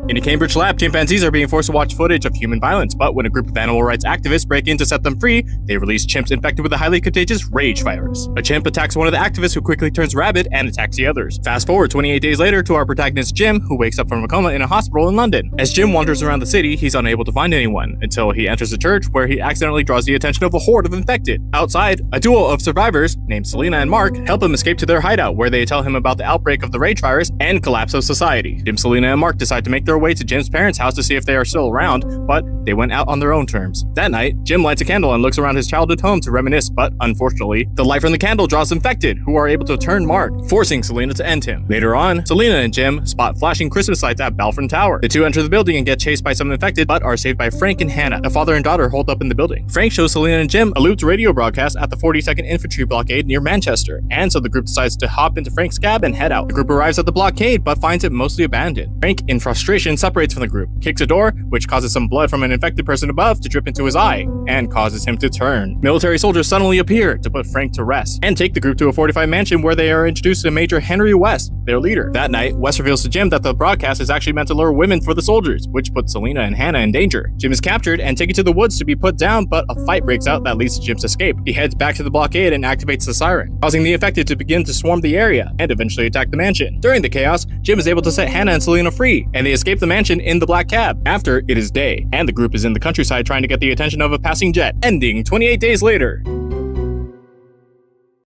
In a Cambridge lab, chimpanzees are being forced to watch footage of human violence, but when a group of animal rights activists break in to set them free, they release chimps infected with a highly contagious rage virus. A chimp attacks one of the activists, who quickly turns rabid and attacks the others. Fast forward 28 days later to our protagonist Jim, who wakes up from a coma in a hospital in London. As Jim wanders around the city, he's unable to find anyone, until he enters a church where he accidentally draws the attention of a horde of infected. Outside, a duo of survivors, named Selena and Mark, help him escape to their hideout, where they tell him about the outbreak of the rage virus and collapse of society. Jim, Selena, and Mark decide to make their way to Jim's parents' house to see if they are still around, but they went out on their own terms. That night, Jim lights a candle and looks around his childhood home to reminisce, but unfortunately, the light from the candle draws infected, who are able to turn Mark, forcing Selena to end him. Later on, Selena and Jim spot flashing Christmas lights at Balfron Tower. The two enter the building and get chased by some infected, but are saved by Frank and Hannah, a father and daughter holed up in the building. Frank shows Selena and Jim a looped radio broadcast at the 42nd Infantry Blockade near Manchester, and so the group decides to hop into Frank's cab and head out. The group arrives at the blockade, but finds it mostly abandoned. Frank, in frustration, separates from the group, kicks a door, which causes some blood from an infected person above to drip into his eye, and causes him to turn. Military soldiers suddenly appear to put Frank to rest, and take the group to a fortified mansion where they are introduced to Major Henry West, their leader. That night, West reveals to Jim that the broadcast is actually meant to lure women for the soldiers, which puts Selena and Hannah in danger. Jim is captured and taken to the woods to be put down, but a fight breaks out that leads to Jim's escape. He heads back to the blockade and activates the siren, causing the infected to begin to swarm the area, and eventually attack the mansion. During the chaos, Jim is able to set Hannah and Selena free, and they escape the mansion in the black cab. After, it is day, and the group is in the countryside trying to get the attention of a passing jet, ending 28 days later.